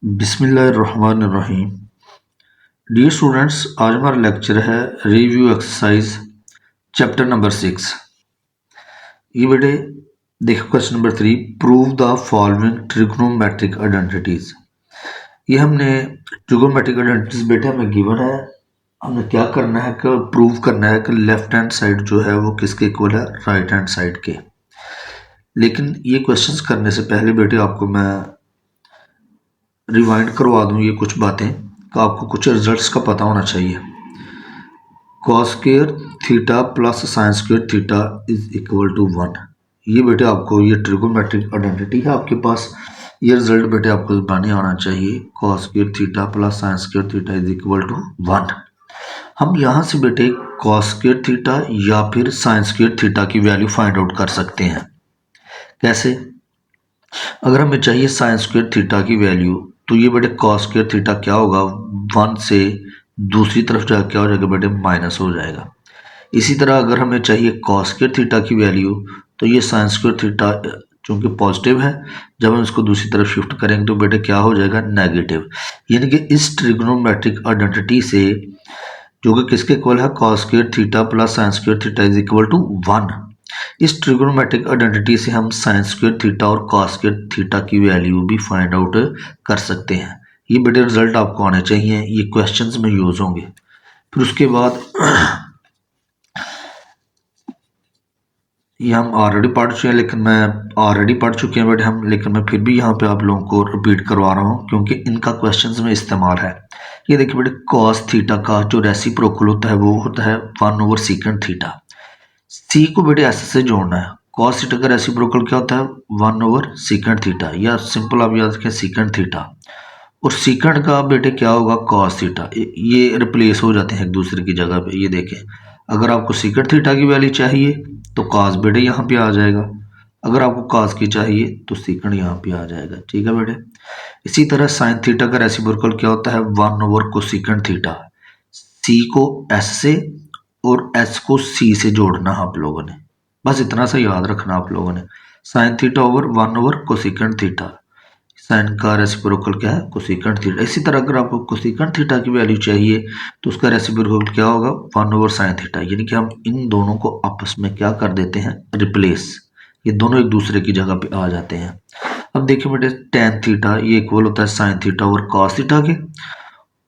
बिस्मिल्लाहिर्रहमानिर्रहीम। Dear students, आज हमारा लेक्चर है रिव्यू एक्सरसाइज चैप्टर नंबर 6। ये बेटे देखो question number 3, prove the following trigonometric identities. ये हमने ट्रिग्नोमेट्रिक आइडेंटिटीज बेटे हमें गिवन है। हमने क्या करना है कि प्रूव करना है कि लेफ्ट हैंड साइड जो है वो किसके इक्वल है, राइट हैंड साइड के। लेकिन ये क्वेश्चंस करने से पहले बेटे आपको मैं रिवाइंड करवा दूं ये कुछ बातें, तो आपको कुछ रिजल्ट्स का पता होना चाहिए। Cos square theta plus sine square theta is equal to 1। ये बेटे आपको ये ट्रिगोनोमेट्रिक आइडेंटिटी है आपके पास। ये रिजल्ट बेटे आपको बनाने आना चाहिए। Cos square theta plus sine square theta is equal to 1। हम यहाँ से बेटे कॉस स्क्वायर थीटा या फिर साइन स्क्वायर थीटा की वैल्यू फाइंड आउट कर सकते हैं। कैसे? अगर हमें चाहिए साइन स्क्वायर थीटा की वैल्यू, तो ये बेटे कॉस स्क्वायर थीटा क्या होगा, 1 से दूसरी तरफ जाकर क्या हो जाएगा बेटे, माइनस हो जाएगा। इसी तरह अगर हमें चाहिए कॉस स्क्वायर थीटा की वैल्यू, तो ये साइन स्क्वायर थीटा चूंकि पॉजिटिव है, जब हम इसको दूसरी तरफ शिफ्ट करेंगे तो बेटे क्या हो जाएगा, नेगेटिव। यानी कि इस ट्रिग्नोमेट्रिक आइडेंटिटी से जो कि किसके इक्वल है, cos square theta plus sine square theta is equal to 1। इस ट्रिग्नोमेट्रिक आइडेंटिटी से हम साइन स्क्वायर थीटा और कॉस स्क्वायर थीटा की वैल्यू भी फाइंड आउट कर सकते हैं। ये बेटे रिजल्ट आपको आने चाहिए, ये क्वेश्चंस में यूज होंगे। फिर उसके बाद ये हम ऑलरेडी पढ़ चुके हैं, लेकिन मैं फिर भी यहाँ पे आप लोगों को रिपीट करवा रहा हूँ क्योंकि इनका क्वेश्चंस में इस्तेमाल है। ये देखिए बेटे, कॉस थीटा का जो रेसिप्रोकल होता है वो होता है 1/सेकंड थीटा। सी को बेटे ऐसे से जोड़ना है। कॉस थीटा का रेसिप्रोकल क्या होता है, 1/सेकंड थीटा, या सिंपल आप याद रखें सेकंड थीटा। और सेकंड का बेटे क्या होगा, कॉस थीटा। ये रिप्लेस हो जाते हैं एक दूसरे की जगह पे। ये देखें, अगर आपको सेकंड थीटा की वैल्यू चाहिए तो कॉस बेटे यहाँ पे आ जाएगा, अगर आपको कॉस की चाहिए तो सेकंड यहाँ पे आ जाएगा। ठीक है बेटे। इसी तरह साइन थीटा का रेसिप्रोकल क्या होता है, 1/कोसेकंड थीटा। सी को एस से और एस को सी से जोड़ना आप लोगों ने, बस इतना सा याद रखना आप लोगों ने। साइन थीटा ओवर 1/कोसेकंड थीटा। साइन का रेसिप्रोकल क्या है, कोसेकंड थीटा। इसी तरह अगर आपको कोसेकंड थीटा की वैल्यू चाहिए तो उसका रेसिप्रोकल क्या होगा, 1/साइन थीटा। यानी कि हम इन दोनों को आपस में क्या कर देते हैं, रिप्लेस। ये दोनों एक दूसरे की जगह पे आ जाते हैं। अब देखिए बेटे, टेन थीटा ये इक्वल होता है साइन थीटा और कॉस थीटा के,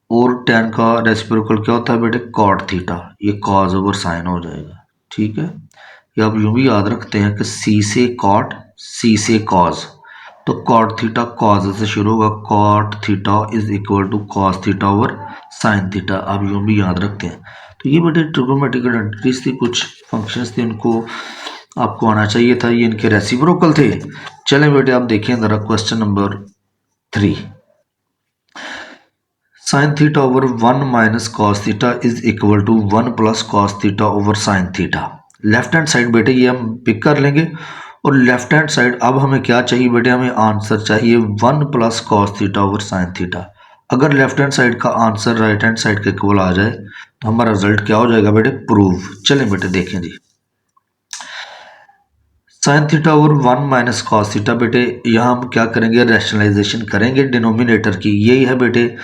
और टेन का रेसिप्रोकल क्या होता है बेटे, कॉट थीटा। ये कॉस ओवर साइन हो जाएगा। ठीक है। ये आप यूं भी याद रखते हैं कि सी से कॉट, सी से कॉस, तो कॉट थीटा कॉस से शुरू होगा। Cot theta is equal to cos theta over sine theta, आप यूं भी याद रखते हैं। तो ये बेटे ट्रिग्नोमेट्रिक आइडेंटिटीज थी, कुछ फंक्शंस थे, उनको आपको आना चाहिए था। ये इनके रेसिप्रोकल थे। चलें बेटे, आप देखें जरा question number 3। Sine theta over 1 - cos theta is equal to 1 + cos theta over sine theta. Left hand side बेटे ये हम पिक कर लेंगे, और लेफ्ट हैंड साइड अब हमें क्या चाहिए बेटे, हमें आंसर चाहिए 1 + cos theta over sine theta. अगर लेफ्ट हैंड साइड का आंसर राइट हैंड साइड के इक्वल आ जाए तो हमारा रिजल्ट क्या हो जाएगा बेटे, प्रूव। चलें बेटे देखें जी। Sine theta over 1 - cos theta, बेटे यहाँ हम क्या करेंगे, रैशनलाइजेशन करेंगे डिनोमिनेटर की। यही है बेटे,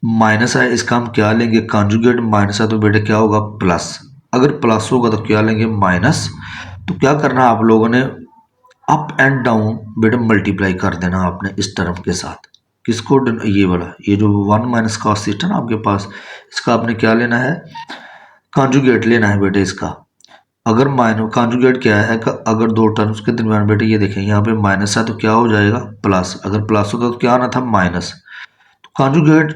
माइनस है, इसका हम क्या लेंगे, कॉन्जुगेट। माइनस है तो बेटे क्या होगा, प्लस। अगर प्लस होगा तो क्या लेंगे, माइनस। तो क्या करना आप लोगों ने, अप एंड डाउन बेटे मल्टीप्लाई कर देना आपने इस टर्म के साथ। किसको, ये वाला, ये जो 1 - कॉस थीटा ना आपके पास, इसका आपने क्या लेना है, कॉन्जुगेट लेना है बेटे इसका। अगर माइनस कॉन्जुगेट क्या है कि अगर दो टर्म्स के दरमियान बेटे ये देखें यहाँ पे माइनस है तो क्या हो जाएगा, प्लस। अगर प्लस होता तो क्या आना था, माइनस। तो कॉन्जुगेट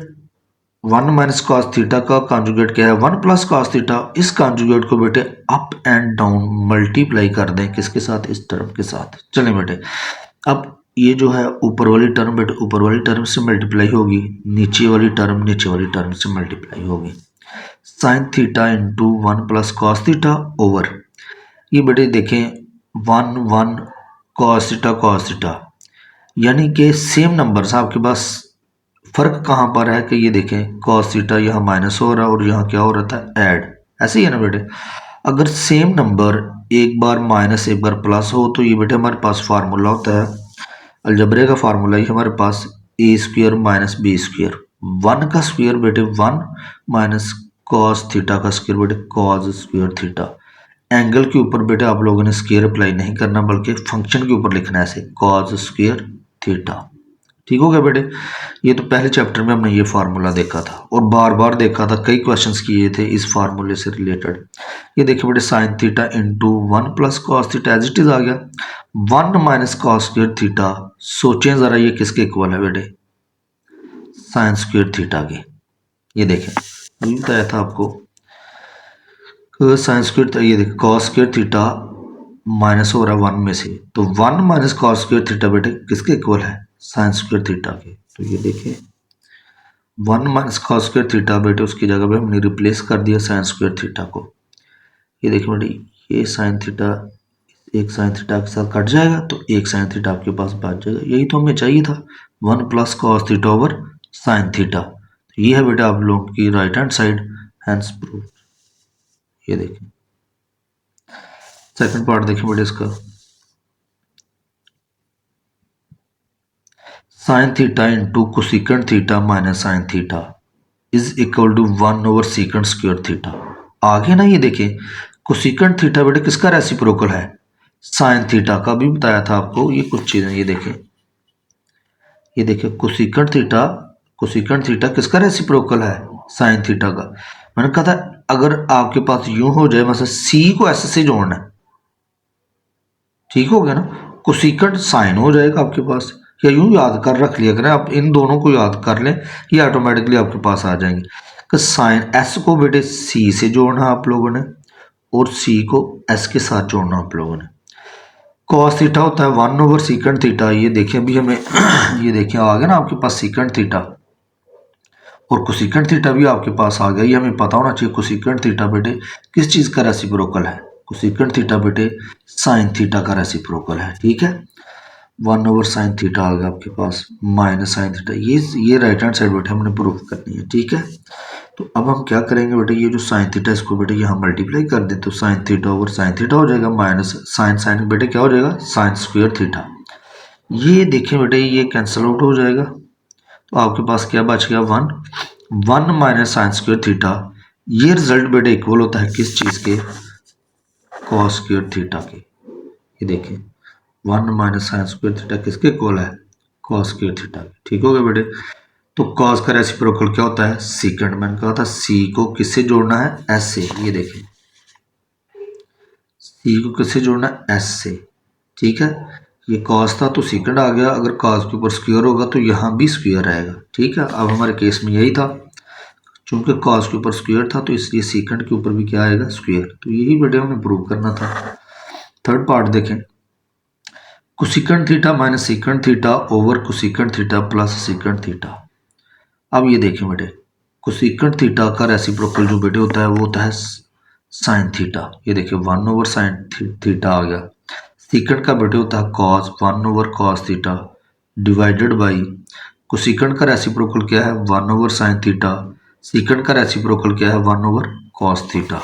1 - कॉस थीटा का कॉन्जुगेट क्या है, 1 + कॉस थीटा। इस कॉन्जुगेट को बेटे अप एंड डाउन मल्टीप्लाई कर दें, किसके साथ, इस टर्म के साथ। चलें बेटे, अब ये जो है ऊपर वाली टर्म बेटे ऊपर वाली टर्म से मल्टीप्लाई होगी, नीचे वाली टर्म से मल्टीप्लाई होगी। Sign theta into 1 + cos theta over, ये बेटे देखें 1 कॉस थीटा, यानी कि सेम नंबर्स आपके पास। फर्क कहाँ पर है कि ये देखें, कॉस थीटा यहाँ माइनस हो रहा है और यहाँ क्या हो रहा था, ऐड। ऐसे ही है ना बेटे। अगर सेम नंबर एक बार माइनस एक बार प्लस हो तो ये बेटे हमारे पास फार्मूला होता है, अलजबरे का फार्मूला ही हमारे पास ए स्क्वेयर माइनस बी स्क्वेयर, 1 का स्क्वेयर बेटे 1 माइनस कॉस थीटा का स्क्वेयर बेटे कॉस स्क्वेयर थीटा। एंगल के ऊपर बेटे आप लोगों ने स्क्वेयर अप्लाई नहीं करना बल्कि फंक्शन के ऊपर लिखना है ऐसे कॉस स्क्वेयर थीटा। ठीक हो गया बेटे। ये तो पहले चैप्टर में हमने ये फार्मूला देखा था और बार बार देखा था, कई क्वेश्चंस किए थे इस फार्मूले से रिलेटेड। ये देखिए बेटे sine theta into 1 plus cos theta as it is आ गया, 1 माइनस कॉस स्क्वेयर थीटा। सोचें ज़रा ये किसके इक्वल है बेटे, साइन स्क्वेयर थीटा के। ये देखें अभी बताया था आपको साइन स्क्वेयर, ये देखिए कॉस स्क्वेयर थीटा माइनस हो रहा है 1 में से, तो 1 माइनस कॉस स्क्वेयर थीटा बेटे किसके इक्वल है, साइन स्क्वेयर थीटा के। तो ये देखिए 1 माइनस कॉस स्क्वेयर थीटा बेटे उसकी जगह पे हमने रिप्लेस कर दिया साइन स्क्वेयर थीटा को। ये देखिए बेटे ये साइन थीटा एक साइन थीटा के साथ कट जाएगा तो एक साइन थीटा आपके पास बच जाएगा। यही तो हमें चाहिए था, 1 plus cos theta over sine theta. तो ये है बेटा आप लोगों की right hand side, hence proof. ये देखें सेकंड पार्ट देखें बेटे इसका, sine theta into cosecant theta minus sine theta is equal to 1 over secant square theta. आगे ना ये देखें कोसेकेंट थीटा बेटे किसका रेसिप्रोकल है, साइन थीटा का। भी बताया था आपको ये कुछ चीज़ें। ये देखें कोसेकेंट थीटा किसका रेसिप्रोकल है, साइन थीटा का। मैंने कहा था अगर आपके पास यूं हो जाए मतलब सी को एस से जोड़ना है, ठीक हो गया ना, कोसेकेंट साइन हो जाएगा आपके पास, या यूं याद कर रख लिया करें आप, इन दोनों को याद कर लें, ये ऑटोमेटिकली आपके पास आ जाएंगे कि साइन एस को बेटे सी से जोड़ना आप लोगों ने और सी को एस के साथ जोड़ना आप लोगों ने। कॉस थीटा होता है 1 ओवर सीकेंट थीटा। ये देखें अभी हमें ये देखें आ गया ना आपके पास सीकेंट थीटा और कोसेकेंट थीटा भी आपके पास आ गया। ये हमें पता होना चाहिए कोसेकेंट थीटा बेटे किस चीज़ का रेसिप्रोकल है, कोसेकेंट थीटा बेटे साइन थीटा का रेसिप्रोकल है। ठीक है, 1 ओवर साइन थीटा आ गया आपके पास माइनस साइन थीटा। ये राइट हैंड साइड बेटे हमने प्रूफ करनी है। ठीक है, तो अब हम क्या करेंगे बेटे, ये जो साइन थीटा इसको बेटे यहाँ मल्टीप्लाई कर दें तो sign theta over sine theta हो जाएगा माइनस साइन साइन बेटे क्या हो जाएगा, साइन स्क्वायर थीटा। ये देखें बेटे ये कैंसिल आउट हो जाएगा तो आपके पास क्या बच गया, 1 माइनस साइन स्क्वायर थीटा। ये रिजल्ट बेटे इक्वल होता है किस चीज़ के, कॉस स्क्वायर थीटा के। ये देखें 1 माइनस साइन स्क्वायर थीटा किसके इक्वल है, कॉस स्क्वायर थीटा के। ठीक हो गया बेटे। तो कॉस का रेसिप्रोकल क्या होता है, सीकेंट। मैंने कहा था सी को किससे जोड़ना है, एस से। ये देखें सी को किससे जोड़ना है, एस से। ठीक है, ये कॉस था तो सीकेंट आ गया, अगर कॉस के ऊपर स्क्वायर होगा तो यहाँ भी स्क्वायर आएगा। ठीक है, अब हमारे केस में यही था, चूंकि कॉस के ऊपर स्क्वायर था तो इसलिए सीकेंट के ऊपर भी क्या आएगा, स्क्वायर। तो यही बेटे हमें प्रूव करना था। थर्ड पार्ट देखें, cosecant theta minus secant theta over cosecant theta plus secant theta. अब ये देखें बेटे कोसेकेंट थीटा का रेसिप्रोकल जो बेटे होता है वो होता है साइन थीटा। ये देखिए 1 ओवर साइन थीटा आ गया। सीकेंट का बेटे होता है cos, 1 over cos theta divided by cosecant का रेसिप्रोकल क्या है, 1 ओवर साइन थीटा। सीकेंट का रेसिप्रोकल क्या है, 1 ओवर कॉस थीटा।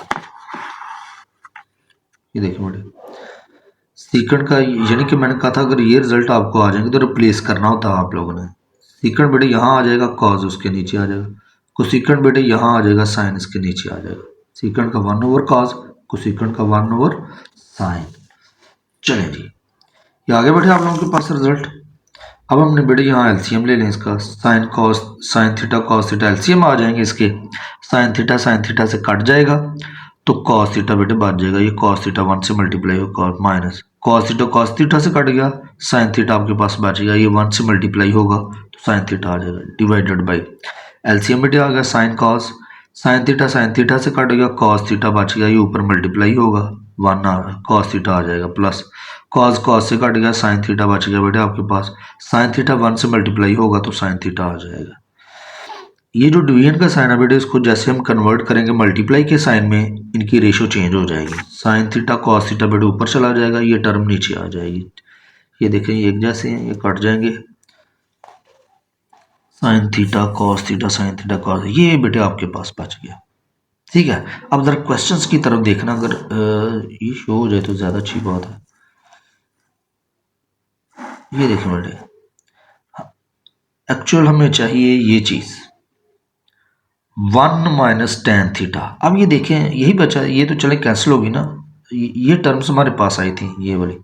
ये देखिए बेटे सीकेंट का, यानी कि मैंने कहा था अगर ये रिजल्ट आपको आ जाएंगे तो रिप्लेस करना होता है आप लोगों ने। सीकेंट बेटे यहाँ आ जाएगा, कॉस उसके नीचे आ जाएगा, कोसेकेंट बेटे यहाँ आ जाएगा, साइन इसके नीचे आ जाएगा। सीकेंट का 1 ओवर कॉस, कोसेकेंट का 1 ओवर साइन। चलें जी, ये आ गया बेटे आप लोगों के पास रिजल्ट। अब हमने बेटे यहाँ एलसीएम ले लें इसका, sine cos sine theta cos theta LCM आ जाएंगे इसके। साइन थीटा से कट जाएगा तो कॉस थीटा बेटे बच जाएगा, ये कॉस थीटा 1 से मल्टीप्लाई होगा माइनस कॉस थीटा से कट गया, साइन थीटा आपके पास बच गया, ये 1 से मल्टीप्लाई होगा तो साइन थीटा आ जाएगा डिवाइडेड बाई एलसीएम बेटे आ गया साइन कॉस, साइन थीटा से कट गया, कॉस थीटा बच गया, ये ऊपर मल्टीप्लाई होगा 1 आ कॉस थीटा आ जाएगा प्लस कॉस से कट गया, साइन थीटा बच गया बेटे आपके पास, साइन थीटा 1 से मल्टीप्लाई होगा तो साइन थीटा आ जाएगा। ये जो डिवीजन का साइन है बेटे इसको जैसे हम कन्वर्ट करेंगे मल्टीप्लाई के साइन में, इनकी रेशो चेंज हो जाएगी। साइन थीटा कॉस थीटा बेटे ऊपर चला जाएगा, ये टर्म नीचे आ जाएगी। ये देखें ये एक जैसे हैं, ये कट जाएंगे, sign theta cos theta sine theta cos, ये बेटे आपके पास बच गया। ठीक है, अब जरा क्वेश्चंस की तरफ देखना, अगर ये शो हो जाए तो ज़्यादा अच्छी बात है। ये देखें बेटे एक्चुअल हमें चाहिए ये चीज़ 1 माइनस टेन थीटा। अब ये देखें यही बचा, ये तो चले कैंसिल होगी ना, ये टर्म्स हमारे पास आई थी ये वाली।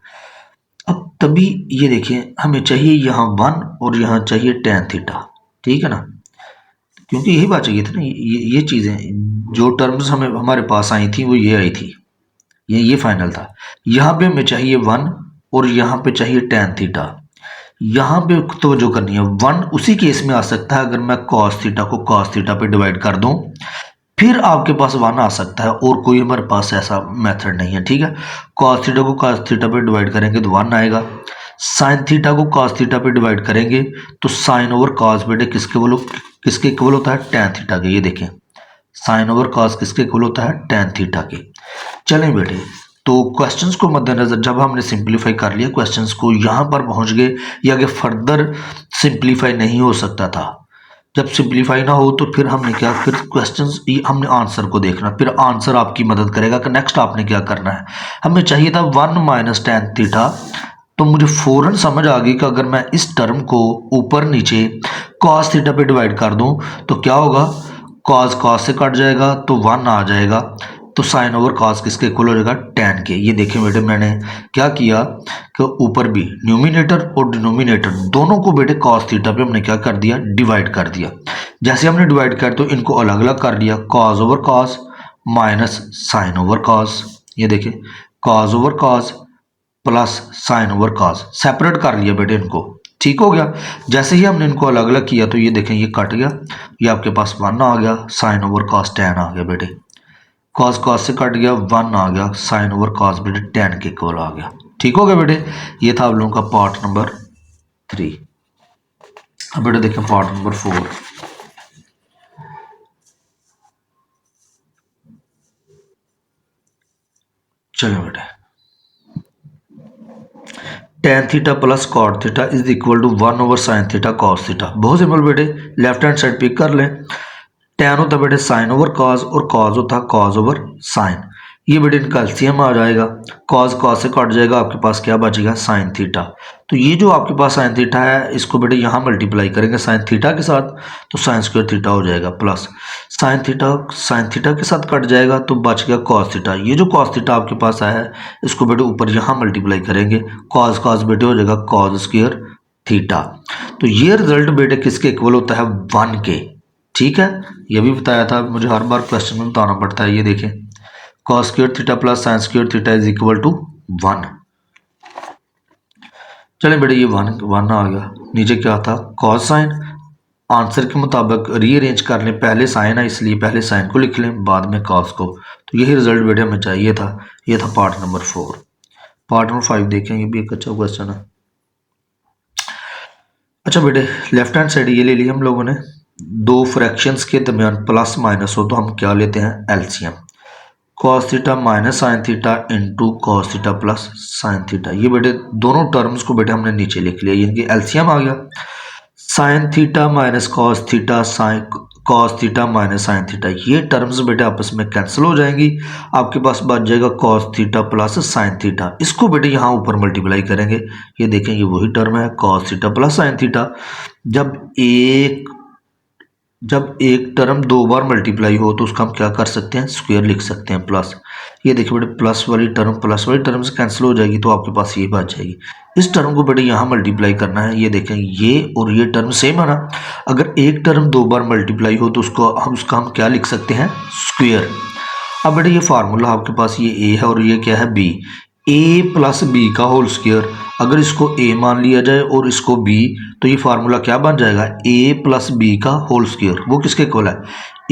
अब तभी ये देखिए हमें चाहिए यहाँ 1 और यहाँ चाहिए टेन थीटा, ठीक है ना, क्योंकि यही बात चाहिए थी ना, ये चीज़ें जो टर्म्स हमें हमारे पास आई थी वो ये आई थी, ये फाइनल था। यहाँ पे हमें चाहिए 1 और यहाँ पे चाहिए टेन थीटा। यहाँ पे तवज्जो करनी है, 1 उसी केस में आ सकता है अगर मैं कॉस थीटा को कॉस थीटा पे डिवाइड कर दूं, फिर आपके पास 1 आ सकता है, और कोई हमारे पास ऐसा मेथड नहीं है, ठीक है। कॉस थीटा को कॉस थीटा पे डिवाइड करेंगे तो 1 आएगा, साइन थीटा को कॉस थीटा पे डिवाइड करेंगे तो साइन ओवर कॉस बेटे किसके इक्वल होता है, टेन थीटा के। ये देखें साइन ओवर कॉस किसके इक्वल होता है, टेन थीटा के। चलें बेटे, तो क्वेश्चंस को मद्देनजर जब हमने सिंप्लीफाई कर लिया क्वेश्चंस को, यहाँ पर पहुँच गए, ये आगे फर्दर सिंप्लीफाई नहीं हो सकता था। जब सिंप्लीफाई ना हो तो फिर हमने क्या, फिर क्वेश्चंस हमने आंसर को देखना, फिर आंसर आपकी मदद करेगा कि नेक्स्ट आपने क्या करना है। हमें चाहिए था 1 माइनस टेन थीटा, तो मुझे फ़ौरन समझ आ गई कि अगर मैं इस टर्म को ऊपर नीचे कॉस थीटा पे डिवाइड कर दूं तो क्या होगा, कॉस कॉस से कट जाएगा तो 1 आ जाएगा, तो साइन ओवर कॉस किसके इक्वल हो जाएगा, टेन के। ये देखें बेटे मैंने क्या किया कि ऊपर भी न्यूमिनेटर और डिनोमिनेटर दोनों को बेटे कॉस थीटा पे हमने क्या कर दिया, डिवाइड कर दिया। जैसे हमने डिवाइड कर तो इनको अलग अलग कर दिया, cos over cos minus sine over cos. ये देखें cos over cos plus sine over cos, separate कर लिया बेटे इनको, ठीक हो गया। जैसे ही हमने इनको अलग अलग किया तो ये देखें ये कट गया, ये आपके पास 1 आ गया, साइन ओवर कॉस टेन आ गया बेटे, कॉस कॉस से कट गया 1 आ गया, साइन ओवर कॉस बेटे टेन के इक्वल आ गया, ठीक हो गया बेटे। ये था आप लोगों का पार्ट नंबर 3। अब बेटे देखें पार्ट नंबर 4। चलो बेटे, tan theta plus cot theta is equal to 1 over sine theta cos theta. बहुत सिंपल बेटे, लेफ्ट हैंड साइड पिक कर लें, टेन होता बेटे साइन ओवर कॉस और कॉस होता कॉस ओवर साइन। ये बेटे इनका एलसीएम आ जाएगा, कॉस कॉस से कट जाएगा, आपके पास क्या बचेगा, साइन थीटा। तो ये जो आपके पास साइन थीटा है इसको बेटे यहाँ मल्टीप्लाई करेंगे साइन थीटा के साथ, तो साइन स्क्वायर थीटा हो जाएगा, प्लस साइन थीटा के साथ कट जाएगा तो बच गया कॉस थीटा। ये जो कॉस थीटा आपके पास आया है इसको बेटे ऊपर यहाँ मल्टीप्लाई करेंगे, कॉस कॉस बेटे हो जाएगा कॉस स्क्वायर थीटा। तो ये रिजल्ट बेटे किसके इक्वल होता है, 1 के, ठीक है। ये भी बताया था, मुझे हर बार क्वेश्चन में बताना पड़ता है। ये देखें cos square theta plus sine square theta is equal to 1। चले बेटे ये 1 आ गया, नीचे क्या था कॉस साइन, आंसर के मुताबिक रीअरेंज कर लें, पहले साइन है इसलिए पहले साइन को लिख लें बाद में कॉस को। तो यही रिजल्ट बेटे हमें चाहिए था। ये था पार्ट नंबर 4। पार्ट नंबर 5 देखें, ये भी एक अच्छा क्वेश्चन है। अच्छा बेटे लेफ्ट हैंड साइड ये ले लिया हम लोगों ने, दो फ्रैक्शंस के दरमियान प्लस माइनस हो तो हम क्या लेते हैं, LCM. Cos theta minus sine theta into cos theta plus sine theta. ये बेटे दोनों टर्म्स को बेटे हमने नीचे लिख लिया, इनकी एलसीएम आ गया। Sine theta minus cos theta, sine cos theta minus sine theta, ये टर्म्स बेटे आपस में कैंसिल हो जाएंगी, आपके पास बच जाएगा cos theta plus sine theta. इसको बेटे यहाँ ऊपर मल्टीप्लाई करेंगे, ये देखें ये वही टर्म है cos theta plus sine theta. जब एक टर्म 2 बार मल्टीप्लाई हो तो उसका हम क्या कर सकते हैं, स्क्वायर लिख सकते हैं, प्लस। ये देखिए बेटे प्लस वाली टर्म से कैंसिल हो जाएगी तो आपके पास ये बच जाएगी। इस टर्म को बेटे यहाँ मल्टीप्लाई करना है, ये देखें ये और ये टर्म सेम है ना, अगर एक टर्म 2 बार मल्टीप्लाई हो तो उसका हम क्या लिख सकते हैं, स्क्वायर। अब बेटे ये फार्मूला आपके पास ये ए है और ये क्या है, बी, ए प्लस बी का होल स्क्वायर। अगर इसको ए मान लिया जाए और इसको बी, तो ये फार्मूला क्या बन जाएगा, ए प्लस बी का होल स्क्वायर। वो किसके इक्वल है,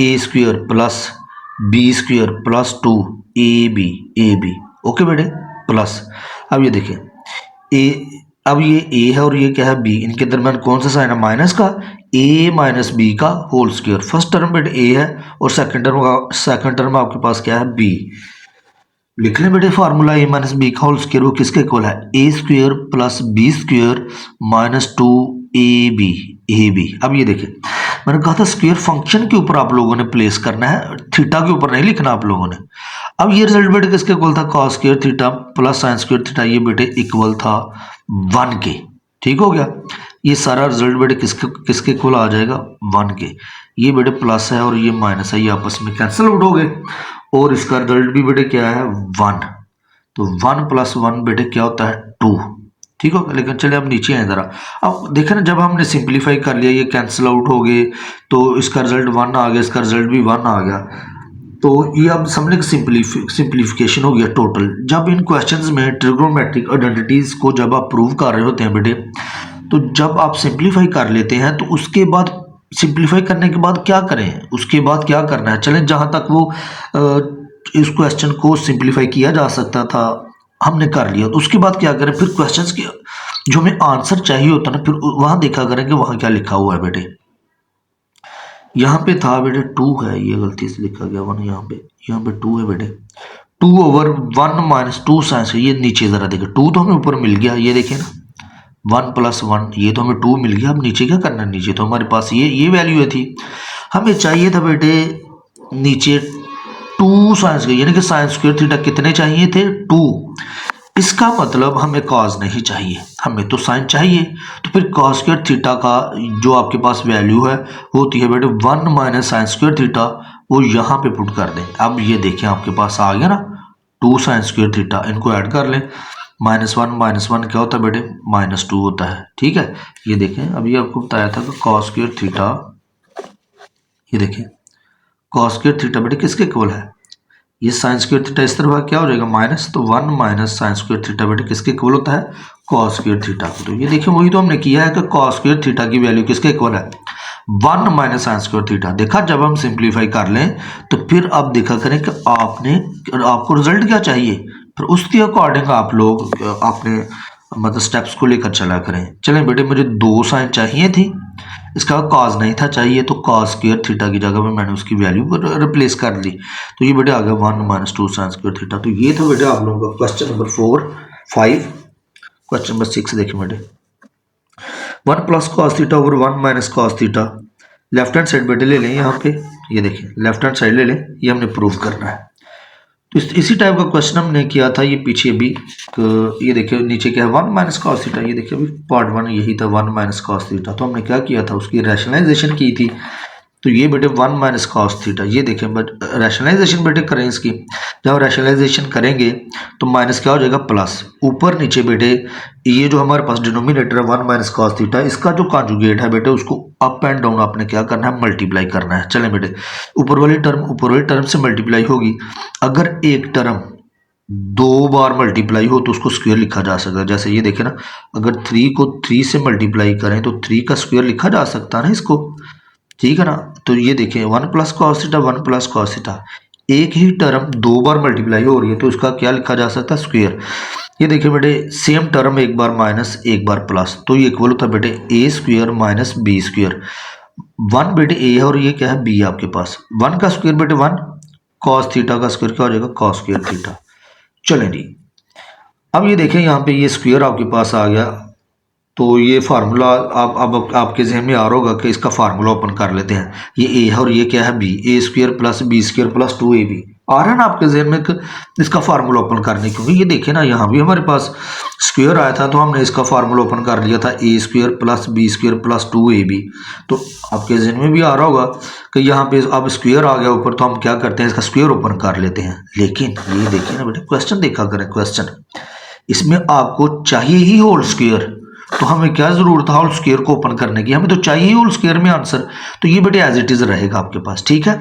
A square plus B square plus 2 A B. Okay बेटे प्लस। अब ये देखिए अब ये ए है और ये क्या है, बी, इनके दरमियान कौन सा साइन है, माइनस का, ए माइनस बी का होल स्क्वायर। फर्स्ट टर्म बेटे ए है और सेकंड टर्म आपके पास क्या है, बी। लिख लें बेटे फार्मूला ए माइनस बी का होल स्क्वायर, वो किसके इक्वल है, A square plus B square minus 2 A B. अब ये देखिए मैंने कहा था स्क्वायर फंक्शन के ऊपर आप लोगों ने प्लेस करना है, थीटा के ऊपर नहीं लिखना आप लोगों ने। अब ये रिजल्ट बेटे किसके इक्वल था, cos square theta plus sine square theta, ये बेटे इक्वल था 1 के, ठीक हो गया। ये सारा रिजल्ट बेटे किसके किसके इक्वल आ जाएगा, 1 के। ये बेटे प्लस है और ये माइनस है, ये आपस में कैंसिल आउट हो गए और इसका रिजल्ट भी बेटे क्या है, 1। तो 1 + 1 बेटे क्या होता है, 2। ठीक होगा। लेकिन चलिए अब नीचे आए ज़रा। अब देखें ना, जब हमने सिंप्लीफाई कर लिया, ये कैंसिल आउट हो गए, तो इसका रिजल्ट 1 आ गया, इसका रिजल्ट भी 1 आ गया। तो ये अब समझ लें सिंप्लीफिकेशन हो गया टोटल। जब इन क्वेश्चंस में ट्रिग्नोमेट्रिक आइडेंटिटीज को जब आप प्रूव कर रहे होते हैं बेटे, तो जब आप सिंप्लीफाई कर लेते हैं तो उसके बाद सिंप्लीफाई करने के बाद क्या करें, उसके बाद क्या करना है। चलें, जहाँ तक वो इस क्वेश्चन को सिंप्लीफाई किया जा सकता था हमने कर लिया, तो उसके बाद क्या करें, फिर क्वेश्चंस के जो हमें आंसर चाहिए होता ना, फिर वहाँ देखा करेंगे वहाँ क्या लिखा हुआ है बेटे। यहाँ पे था बेटे 2 है, ये गलती से लिखा गया 1, यहाँ पे 2 है बेटे। 2/1 - 2 साइंस, ये नीचे ज़रा देखें, 2 तो हमें ऊपर मिल गया, ये देखें ना, 1 + 1, ये तो हमें 2 मिल गया। अब नीचे क्या करना है, नीचे तो हमारे पास ये वैल्यू थी, हमें चाहिए था बेटे नीचे 2 साइंस के, यानी कि साइंस स्क्वायर थीटा कितने चाहिए थे, 2। इसका मतलब हमें कॉस नहीं चाहिए, हमें तो साइन चाहिए। तो फिर कॉस स्क्वायर थीटा का जो आपके पास वैल्यू है वो होती है बेटे 1 - साइन स्क्वायर थीटा, वो यहाँ पे पुट कर दें। अब ये देखें आपके पास आ गया ना 2 साइन स्क्वायर थीटा, इनको ऐड कर लें। -1 क्या होता है बेटे, -2 होता है। ठीक है, ये देखें अभी आपको बताया था कि कॉस स्क्वायर थीटा, ये देखें कॉस स्क्वायर थीटा बेटे किसके इक्वल है, ये साइन स्क्वायर थीटा इस तरफ क्या हो जाएगा माइनस, तो 1 - साइन स्क्वायर थीटा बेटे किसके इक्वल होता है, कॉस स्क्वायर थीटा को। तो ये देखिए वही तो हमने किया है कि कॉस स्क्वायर थीटा की वैल्यू किसके इक्वल है, 1 - साइन स्क्वायर थीटा। देखा, जब हम सिंप्लीफाई कर लें तो फिर अब देखा करें कि आपको रिजल्ट क्या चाहिए, फिर उसके अकॉर्डिंग आप लोग अपने मतलब स्टेप्स को लेकर चला करें। चलें बेटे, मुझे 2 साइन चाहिए थी, इसका कॉस नहीं था चाहिए, तो कॉस स्क्वायर थीटा की जगह पे मैंने उसकी वैल्यू रिप्लेस कर दी। तो ये बेटे आ गया 1 - 2 साइन स्क्वायर थीटा। तो ये था बेटे आप लोगों का क्वेश्चन नंबर 4, 5। क्वेश्चन नंबर 6 देखिए बेटे, 1 + cos theta over 1 - cos theta. Left hand side बेटे ले लें, यहाँ पे ये देखें लेफ्ट हैंड साइड ले लें, ये हमने प्रूव करना है। तो इसी टाइप का क्वेश्चन हमने किया था ये पीछे भी, तो ये देखिए नीचे क्या है 1 - cos थीटा, ये देखिए अभी पार्ट 1 यही था 1 - cos थीटा। तो हमने क्या किया था, उसकी रैशनलाइजेशन की थी। तो ये बेटे 1 - cos थीटा, ये देखें बट रैशनलाइजेशन बेटे करें इसकी, जब रैशनलाइजेशन करेंगे तो माइनस क्या हो जाएगा प्लस, ऊपर नीचे बेटे ये जो हमारे पास डिनोमिनेटर है 1 - cos थीटा, इसका जो कॉन्जुगेट है बेटे उसको अप एंड डाउन आपने क्या करना है, मल्टीप्लाई करना है। चलें बेटे, ऊपर वाली टर्म से मल्टीप्लाई होगी। अगर एक टर्म 2 बार मल्टीप्लाई हो तो उसको स्क्वायर लिखा जा सकता है। जैसे ये देखें ना, अगर 3 को 3 से मल्टीप्लाई करें तो 3 का स्क्वायर लिखा जा सकता है ना इसको, ठीक है ना। तो ये देखें 1 + cos थीटा 1 + cos थीटा, एक ही टर्म 2 बार मल्टीप्लाई हो रही है तो उसका क्या लिखा जा सकता है, स्क्वायर। ये देखिए बेटे सेम टर्म एक बार माइनस एक बार प्लस, तो ये इक्वल होता है बेटे a² - b²। 1 बेटे a है और ये क्या है b है आपके पास। 1 का स्क्वायर बेटे 1, cos थीटा का स्क्वायर क्या हो जाएगा, cos स्क्वायर थीटा। चलें जी, अब ये देखें यहाँ पे ये स्क्वायर आपके पास आ गया, तो ये फार्मूला आप अब आपके जहन में आ रहा होगा कि इसका फार्मूला ओपन कर लेते हैं। ये a है और ये क्या है b, a² + b² + 2ab आ रहा है ना आपके जहन में कि इसका फार्मूला ओपन करने, क्योंकि ये देखें ना यहाँ भी हमारे पास स्क्वायर आया था तो हमने इसका फार्मूला ओपन कर लिया था a² + b² + 2ab। तो आपके जहन में भी आ रहा होगा कि यहाँ पे अब स्क्वायर आ गया ऊपर, तो हम क्या करते हैं इसका स्क्वायर ओपन कर लेते हैं। लेकिन ये देखिए ना बेटे क्वेश्चन देखा करें, क्वेश्चन इसमें आपको चाहिए ही होल स्क्वायर, तो हमें क्या जरूरत है होल स्क्वायर को ओपन करने की, हमें तो चाहिए होल स्क्वायर में आंसर। तो ये बेटे एज इट इज रहेगा आपके पास, ठीक है।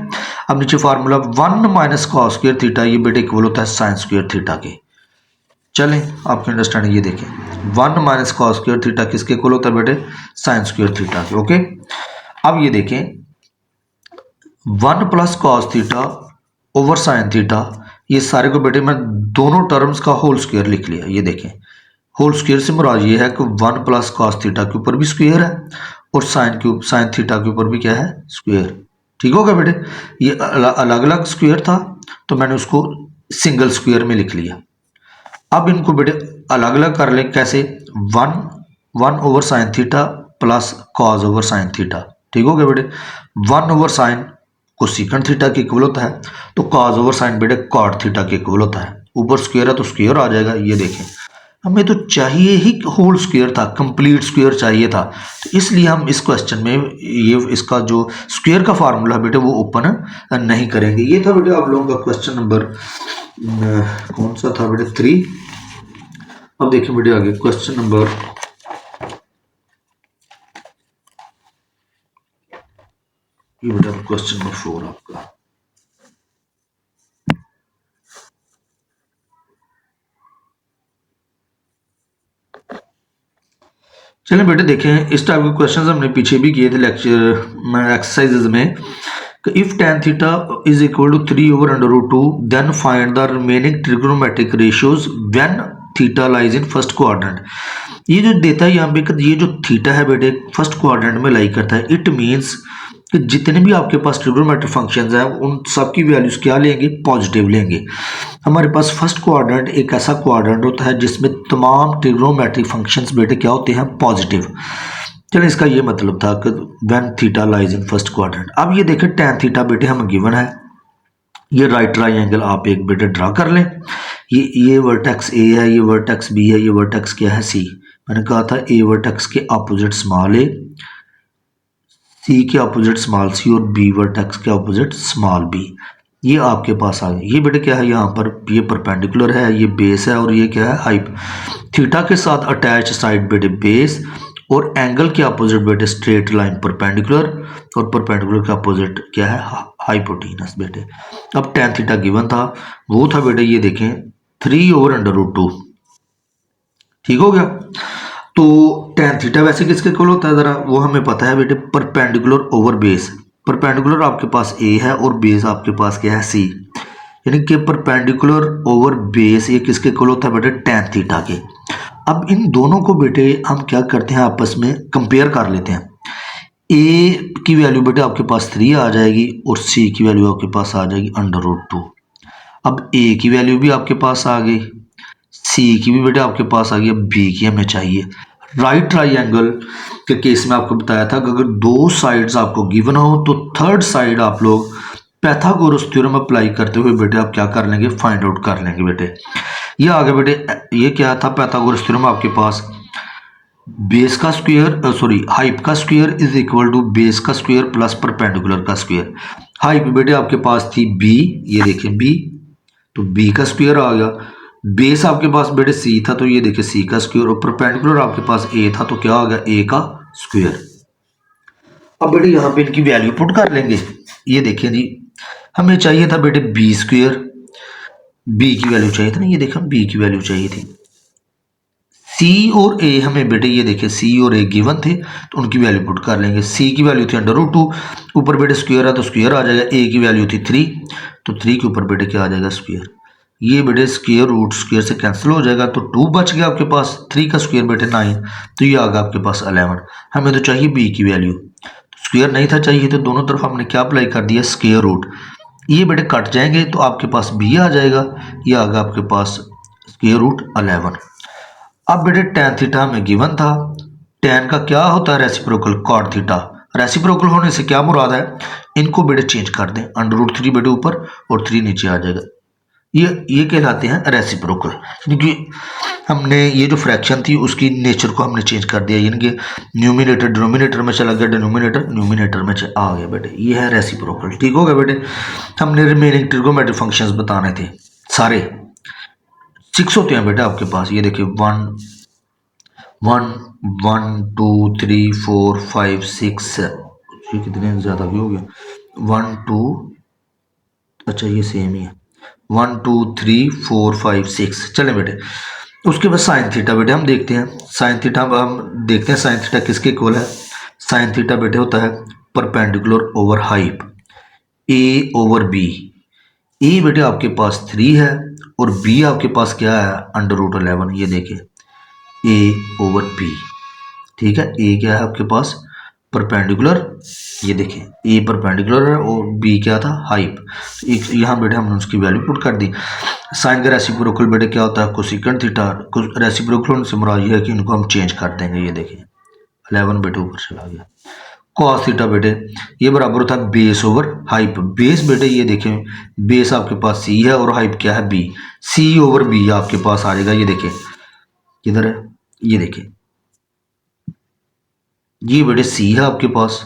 अब नीचे फार्मूला 1 - cos स्क्वायर थीटा, ये बेटे इक्वल होता है साइन स्क्वायर थीटा के। चलें आपके अंडरस्टैंडिंग ये देखें 1 - cos स्क्वायर थीटा किसके इक्वल होता है बेटे, साइन स्क्वायर थीटा के। ओके, अब ये देखें 1 + cos theta over sine theta, ये सारे को बेटे मैं दोनों टर्म्स का होल स्क्वायर लिख लिया। ये देखें होल स्क्वायर से मुराद ये है कि 1 + cos थीटा के ऊपर भी स्क्वायर है और साइन थीटा के ऊपर भी क्या है, स्क्वायर। ठीक होगा बेटे, ये अलग अलग स्क्वायर था तो मैंने उसको सिंगल स्क्वायर में लिख लिया। अब इनको बेटे अलग अलग कर ले, कैसे, 1 over sine theta plus cos over sine theta. ठीक हो गया बेटे, 1 ओवर साइन को सीकेंट थीटा के इक्वल होता है, तो कॉस ओवर साइन बेटे कॉट थीटा के इक्वल होता है। ऊपर स्क्वायर है तो स्क्वायर आ जाएगा। ये देखें हमें तो चाहिए ही होल स्क्वायर था, कंप्लीट स्क्वायर चाहिए था, तो इसलिए हम इस क्वेश्चन में ये इसका जो स्क्वायर का फार्मूला बेटे वो ओपन नहीं करेंगे। ये था बेटे आप लोगों का क्वेश्चन नंबर कौन सा था बेटे 3। अब देखिए बेटे आगे क्वेश्चन नंबर ये बेटा क्वेश्चन नंबर 4 आपका। चलिए बेटे देखें, इस टाइप के क्वेश्चन हमने पीछे भी किए थे लेक्चर एक्सरसाइजेज में। If tan theta is equal to 3/√2 then find the remaining trigonometric ratios when theta lies in first quadrant. ये जो देता है यहाँ पे ये जो थीटा है बेटे फर्स्ट क्वाड्रेंट में लाई करता है, इट मीन्स कि जितने भी आपके पास ट्रिग्नोमेट्रिक फंक्शंस हैं उन सब की वैल्यूज क्या लेंगे, पॉजिटिव लेंगे। हमारे पास फर्स्ट क्वाड्रेंट एक ऐसा क्वाड्रेंट होता है जिसमें तमाम ट्रिग्नोमेट्रिक फंक्शंस बेटे क्या होते हैं, पॉजिटिव। चलिए इसका ये मतलब था कि when theta lies in first quadrant. अब ये देखें tan थीटा बेटे हमें गिवन है, ये राइट ट्राइंगल आप एक बेटे ड्रा कर लें। ये वर्टेक्स ए है, ये वर्टेक्स बी है, ये वर्टेक्स क्या है सी। मैंने कहा था ए वर्टेक्स के अपोजिट स्मॉल ए, सी के अपोजिट स्मॉल सी और बी वर्टेक्स के अपोजिट स्मॉल बी। ये आपके पास आ गया। ये बेटे क्या है यहाँ पर, ये परपेंडिकुलर है, ये बेस है और ये क्या है हाइप। थीटा के साथ अटैच साइड बेटे बेस और एंगल के अपोजिट बेटे स्ट्रेट लाइन परपेंडिकुलर और परपेंडिकुलर के अपोजिट क्या है हाइपोटेनस बेटे। अब tan थीटा गिवन था, वो था बेटे ये देखें 3/√2। ठीक हो गया। तो tan थीटा वैसे किसके इक्वल होता है जरा वो हमें पता है बेटे, परपेंडिकुलर ओवर बेस। परपेंडिकुलर आपके पास ए है और बेस आपके पास क्या है सी, यानी कि परपेंडिकुलर ओवर बेस ये किसके इक्वल होता है बेटे, tan थीटा के। अब इन दोनों को बेटे हम क्या करते हैं आपस में कंपेयर कर लेते हैं। ए की वैल्यू बेटे आपके पास 3 आ जाएगी और सी की वैल्यू आपके पास आ जाएगी √2। अब ए की वैल्यू भी आपके पास आ गई, सी की भी बेटे आपके पास आ गई, अब बी की हमें चाहिए। राइट ट्राइंगल के केस में आपको बताया था कि अगर दो साइड्स आपको गिवन हो तो थर्ड साइड आप लोग पैथागोरस थ्योरम अप्लाई करते हुए बेटे आप क्या कर लेंगे, फाइंड आउट कर लेंगे बेटे। ये आ गया बेटे, ये क्या था पैथागोरस थ्योरम आपके पास, बेस का स्क्वायर सॉरी हाइप का square is equal to base का स्क्वायर प्लस परपेंडिकुलर का स्क्वायर। हाइप बेटे आपके पास थी बी, ये देखें बी, तो बी का स्क्वायर आ गया। बेस आपके पास बेटे सी था, तो ये देखिए सी का स्क्वायर, और परपेंडिकुलर आपके पास ए था, तो क्या आ गया ए का स्क्वायर। अब बेटे यहाँ पे इनकी वैल्यू पुट कर लेंगे। ये देखिए जी हमें चाहिए था बेटे बी स्क्वायर, बी की वैल्यू चाहिए थी ना, ये देखा बी की वैल्यू चाहिए थी। सी और ए हमें बेटे ये देखिए सी और ए गिवन थे तो उनकी वैल्यू पुट कर लेंगे। सी की वैल्यू थी √2, ऊपर बेटे स्क्वायर है तो स्क्वायर आ जाएगा। ए की वैल्यू थी 3, तो 3 के ऊपर बेटे क्या आ जाएगा स्क्वायर। ये बेटे स्क्वायर रूट स्क्वायर से कैंसिल हो जाएगा, तो 2 बच गया आपके पास, 3 का स्क्वायर बेटे 9, तो ये आ गया आपके पास 11। हमें तो चाहिए बी की वैल्यू, स्क्वायर नहीं था चाहिए, तो दोनों तरफ हमने क्या अप्लाई कर दिया, स्क्वायर रूट। ये बेटे कट जाएंगे तो आपके पास बी आ जाएगा, ये आ गया आपके पास स्क्वायर रूट 11। अब बेटे tan थीटा हमें गिवन था, tan का क्या होता है रेसिप्रोकल, cot थीटा। रेसिप्रोकल होने से क्या मुराद है, इनको बेटे चेंज कर दें, √3 बेटे ऊपर और 3 नीचे आ जाएगा। ये कहलाते हैं रेसिप्रोकल, क्योंकि हमने ये जो फ्रैक्शन थी उसकी नेचर को हमने चेंज कर दिया, यानी कि न्यूमिनेटर डिनोमिनेटर में चला गया, डिनोमिनेटर न्यूमिनेटर में आ गया बेटे, ये है रेसिप्रोकल। ठीक हो गया बेटे। हमने रिमेनिंग ट्रिगोनोमेट्रिक फंक्शंस बताने थे, सारे 6 होते हैं बेटा आपके पास। ये देखिए 1 2 3 4 5 6, ये कितने ज़्यादा भी हो गया, 1 2, अच्छा ये सेम ही है, 1 2 3 4 5 6। चले बेटे उसके बाद साइन थीटा बेटे हम देखते हैं। साइन थीटा हम देखते हैं, साइन थीटा किसके इक्वल है। साइन थीटा बेटे होता है परपेंडिकुलर ओवर हाइप, ए ओवर बी। ए बेटे आपके पास 3 है और बी आपके पास क्या है, √11। ये देखिए ए ओवर बी, ठीक है। ए क्या है आपके पास परपेंडिकुलर, ये देखें ए परपेंडिकुलर है और बी क्या था हाइप। एक यहाँ बेटे हमने उसकी वैल्यू पुट कर दी। साइन का रेसिप्रोकल बेटे क्या होता है, कोसेकेंट थीटा। रेसिप्रोकल होने से मुराद ये है कि इनको हम चेंज कर देंगे। ये देखें 11 बेटे ऊपर चला गया। कॉस थीटा बेटे ये बराबर होता है बेस ओवर हाइप। बेस बेटे ये देखें बेस आपके पास सी है और हाइप क्या है बी, सी ओवर बी आपके पास आ जाएगा। ये देखें किधर है, ये देखिए, ये बेटे सी है आपके पास,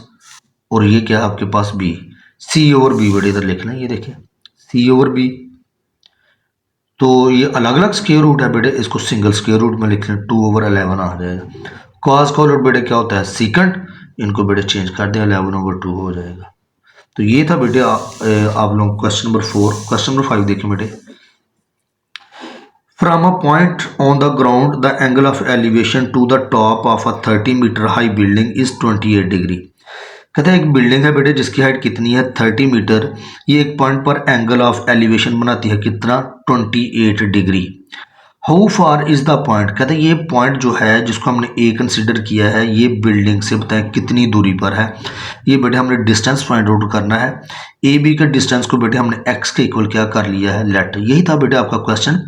और ये क्या है आपके पास बी। सी ओवर बी बेटे इधर लिखना है, ये देखिए सी ओवर बी। तो ये अलग अलग स्क्वायर रूट है बेटे, इसको सिंगल स्क्वायर रूट में लिख लें, 2/11 आ जाएगा। कॉस का रूट बेटे क्या होता है, सीकंड, इनको बेटे चेंज कर दें, 11/2 हो जाएगा। तो ये था बेटे आप लोग क्वेश्चन नंबर 4। क्वेश्चन नंबर 5 देखें बेटे। From a point on the ground the angle of elevation to the top of a 30 metre high building is 28 degree. कहते हैं एक बिल्डिंग है बेटे जिसकी हाइट कितनी है 30 मीटर, ये एक पॉइंट पर एंगल ऑफ एलिवेशन बनाती है कितना 28 degree. How far is the point, कहते हैं ये पॉइंट जो है जिसको हमने ए कंसिडर किया है, ये बिल्डिंग से बताएं कितनी दूरी पर है। ये बेटे हमने डिस्टेंस फाइंड आउट करना है। ए बी का डिस्टेंस को बेटे हमने एक्स के इक्वल क्या कर लिया है, लेट। यही था बेटे आपका क्वेश्चन।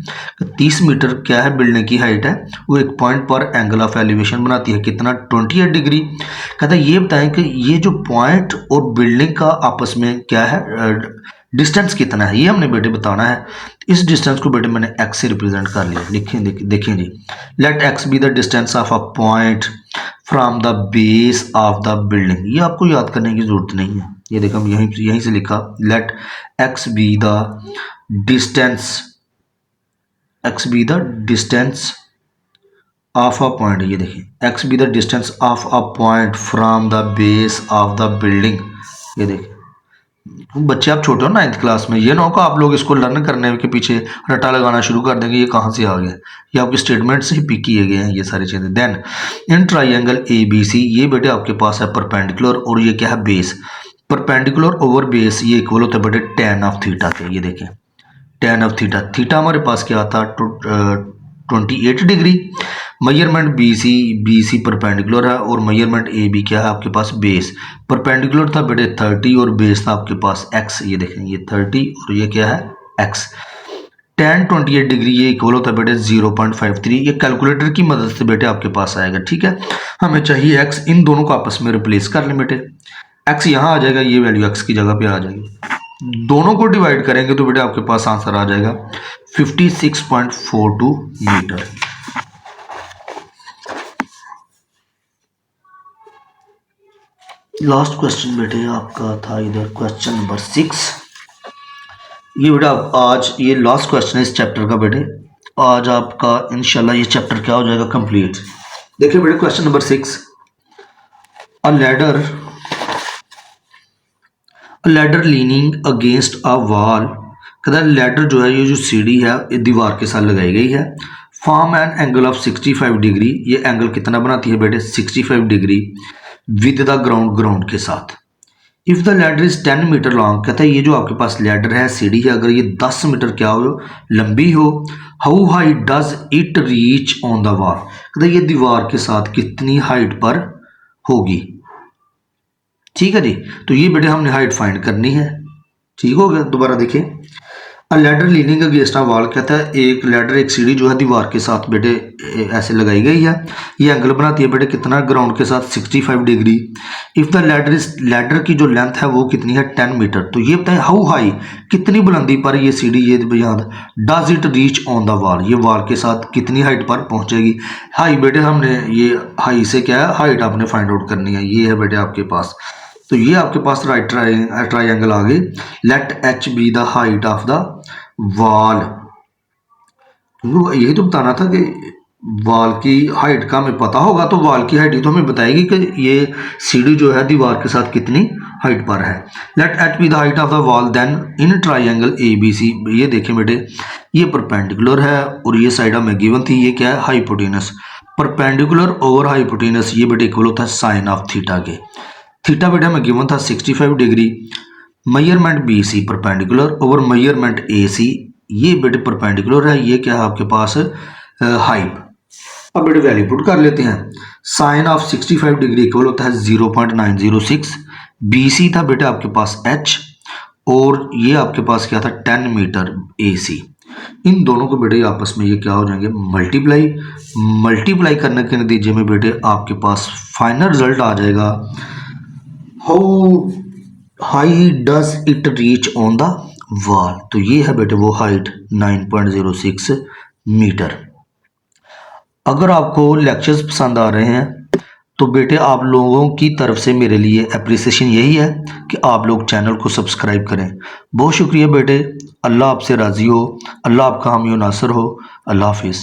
30 मीटर क्या है बिल्डिंग की हाइट है, वो एक पॉइंट पर एंगल ऑफ एलिवेशन बनाती है कितना 28 डिग्री। कहते हैं ये बताएं कि ये जो पॉइंट और बिल्डिंग का आपस में क्या है डिस्टेंस कितना है, ये हमने बेटे बताना है। इस डिस्टेंस को बेटे मैंने x से रिप्रेजेंट कर लिया। लिखें देखें जी, let x be the distance of a point from the base of the building. ये आपको याद करने की जरूरत नहीं है, ये देखो हम यहीं से लिखा, let x be the distance, x be the distance of a point. ये देखिए x be the distance of a point from the base of the building. ये देखिए बच्चे आप छोटे हो 9th क्लास में, ये ना हो कि आप लोग इसको लर्न करने के पीछे रट्टा लगाना शुरू कर देंगे ये कहाँ से आ गया, ये आपके स्टेटमेंट से ही पिक किए गए हैं ये सारी चीज़ें। Then in triangle A B C, ये बेटे आपके पास है परपेंडिकुलर, और ये क्या है बेस। परपेंडिकुलर ओवर बेस ये इक्वल होता है बेटे tan ऑफ थीटा के। ये देखें tan ऑफ थीटा, थीटा हमारे पास क्या था 28 degree. Measurement B C perpendicular है, और मेजरमेंट ए बी क्या है आपके पास बेस। परपेंडिकुलर था बेटे 30 और बेस था आपके पास x। ये देखें ये 30 और ये क्या है x। tan 28 डिग्री ये इक्वल होता है बेटे 0.53। ये कैलकुलेटर की मदद से बेटे आपके पास आएगा, ठीक है। हमें चाहिए x, इन दोनों को आपस में रिप्लेस कर लें बेटे। x यहाँ आ जाएगा, ये वैल्यू x की जगह पे आ जाएगी। दोनों को डिवाइड करेंगे तो बेटे आपके पास आंसर आ जाएगा 56.42 मीटर। लास्ट क्वेश्चन बेटे आपका था इधर क्वेश्चन नंबर 6। ये बेटा आज ये लास्ट क्वेश्चन है इस चैप्टर का बेटे। आज आपका इंशाल्लाह ये चैप्टर क्या हो जाएगा कंप्लीट। देखिए बेटे question number 6, a ladder leaning against a wall. कहता है लैडर जो है ये जो सीढ़ी है ये दीवार के साथ लगाई गई है। Form an angle of 65 degree, ये एंगल कितना बनाती है बेटे 65 डिग्री विद द ग्राउंड के साथ। If the ladder is 10 metre long, कहता है ये जो आपके पास लैडर है सीढ़ी है अगर ये 10 मीटर क्या हो लंबी हो, how high does it reach on the wall. कहता है ये दीवार के साथ कितनी हाइट पर होगी, ठीक है जी। तो ये बेटे हमने हाइट फाइंड करनी है, ठीक हो गया। दोबारा देखिए, अ ladder leaning against a wall, कहता है एक लैडर एक सीढ़ी जो है दीवार के साथ बेटे ऐसे लगाई गई है। ये एंगल बनाती है बेटे कितना ग्राउंड के साथ 65 डिग्री। इफ द लैडर की जो लेंथ है वो कितनी है 10 मीटर। तो ये बताए हाउ हाई कितनी बुलंदी पर ये सीढ़ी ये याद does it reach on the wall, ये वॉल के साथ कितनी हाइट पर पहुंचेगी। हाई बेटे हमने ये हाई से क्या है हाइट आपने फाइंड आउट करनी है, ये है बेटे आपके पास। तो ये आपके पास राइट ट्राइंगल आ गई। Let H be the height of the wall, यही तो बताना था कि वॉल की हाइट का हमें पता होगा तो वॉल की हाइट ही तो हमें बताएगी कि ये सीढ़ी जो है दीवार के साथ कितनी हाइट पर है। Let H be the height of the wall then in triangle A B C. ये देखें बेटे ये परपेंडिकुलर है और ये साइड हमें गिवन थी, ये क्या है हाइपोटेनस। परपेंडिकुलर ओवर हाइपोटेनस ये बेटे इक्वल होता है साइन ऑफ थीटा के। थीटा बेटा हमें गिवन था 65 degree. Measurement B C perpendicular over measurement A C, ये बेटे परपेंडिकुलर है, ये क्या है आपके पास हाइट। अब बेटे वैल्यू पुट कर लेते हैं। साइन ऑफ 65 डिग्री इक्वल होता है 0.906। बी सी था बेटा आपके पास एच, और ये आपके पास क्या था 10 मीटर ए सी। इन दोनों को बेटे आपस में ये क्या हो जाएंगे मल्टीप्लाई करने के नतीजे में बेटे आपके पास फाइनल रिजल्ट आ जाएगा how high does it reach on the wall. तो ये है बेटे वो हाइट 9.06 मीटर। अगर आपको लेक्चर्स पसंद आ रहे हैं तो बेटे आप लोगों की तरफ से मेरे लिए अप्रिसिएशन यही है कि आप लोग चैनल को सब्सक्राइब करें। बहुत शुक्रिया बेटे। अल्लाह आपसे राज़ी हो, अल्लाह आपका हामी व नासर हो। अल्लाह हाफिज़।